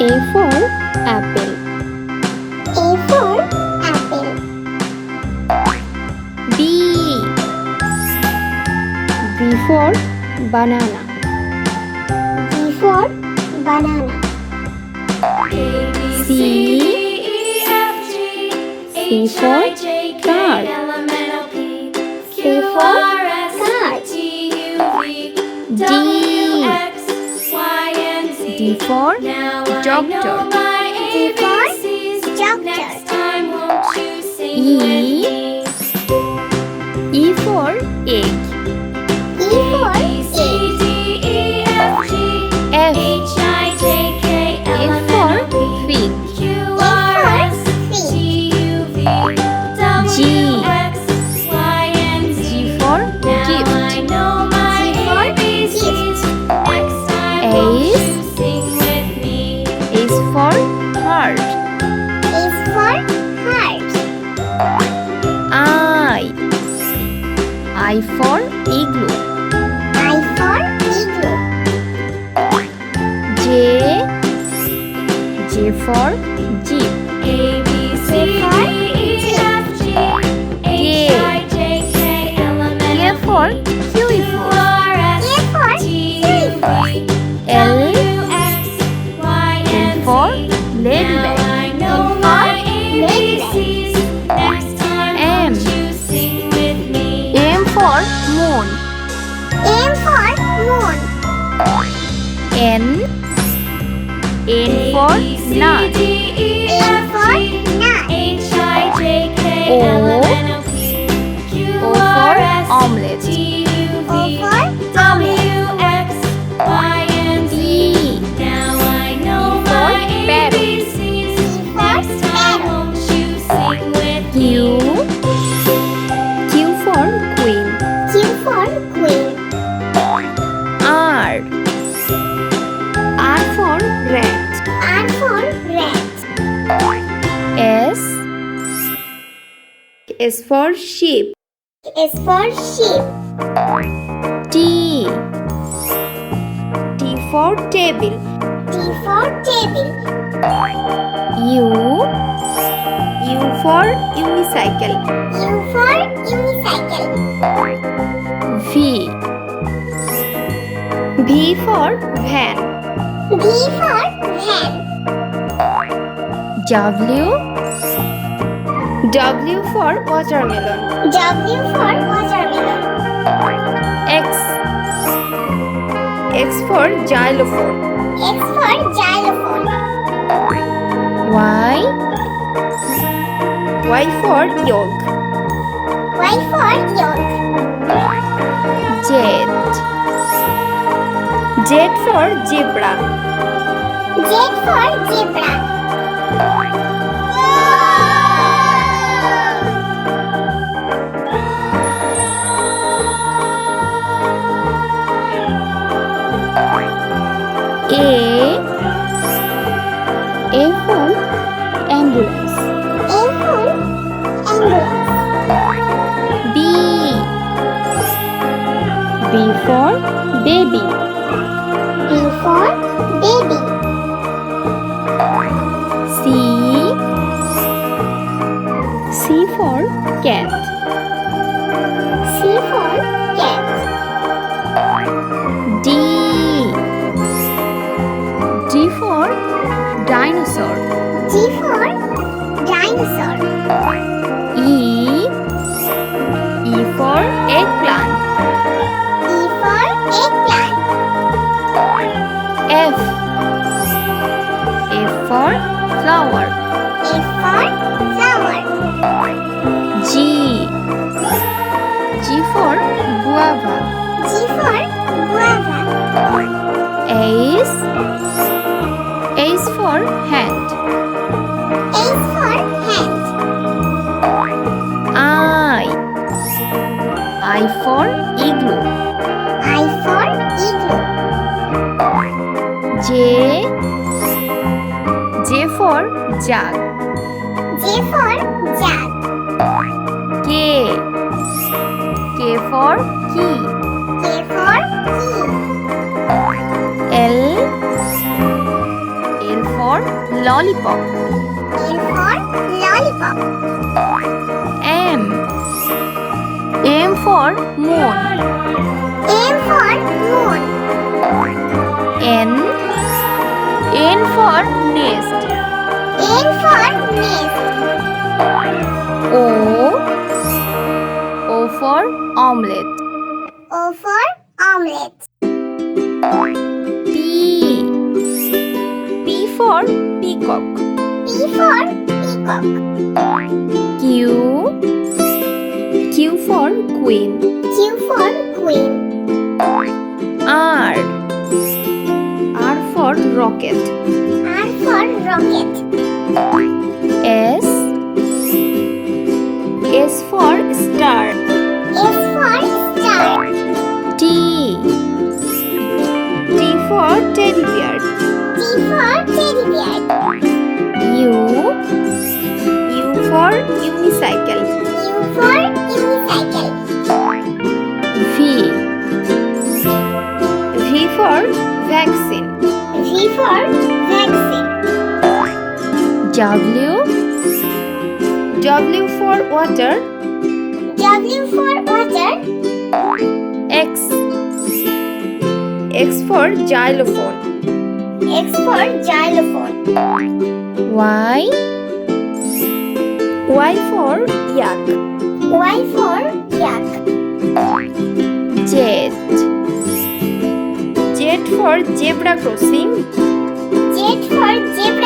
A for apple. A for apple. B. B for banana. B for banana. C. C for car. C for car. D. D for doctor. D for doctor. E. E for egg. E for egg. F. F for fig. G. G for gift. H for heart. Is for heart. I for igloo. I for igloo. J. J for jeep. K for kiwi fruit. K for kiwi. L. L for ladybug. M. M for moon. M for moon. N. N for nut. N for nut. O. O for omelette. O for omelette. E. For parrot. Q. Q for queen. Q for queen. R. R for rat. R for rat. S. S for sheep. S for sheep. T. T for table. T for table. U. U for unicycle. U for unicycle. V. V for van. V for van. W. W for watermelon. W for watermelon. X. X for xylophone. X for xylophone. Y. Y for yolk. Y for yolk. Z. Z for zebra. Z for zebra. A for ambulance. A for ambulance. B. B for baby. B for baby. C. C for cat. C for cat. D. D for dinosaur. D for dinosaur. E. E for eggplant. E for eggplant. F. F for flower. F for flower. G. G for guava. G for guava. H. H for hand. H for hand. I. I for igloo. I for igloo. J. J for jug. J for jug. K. K for key. K for key. L. L for lollipop. L for lollipop. M. M for moon. M for moon. N. N for nest. N for nest. O. O for omelette. O for omelette. P. P for peacock. P for peacock. Q. Q for queen. Q for queen. R. R for rocket. R for rocket. S. S for star. S for star. T. T for teddy bear. T for teddy bear. U. U for unicycle. U for unicycle. V. V for vaccine. V for vaccine. W. W for water. W for water. X. X for xylophone. X for xylophone. Y. Y for yak. Y for yak. Z. Z for zebra crossing. Z for zebra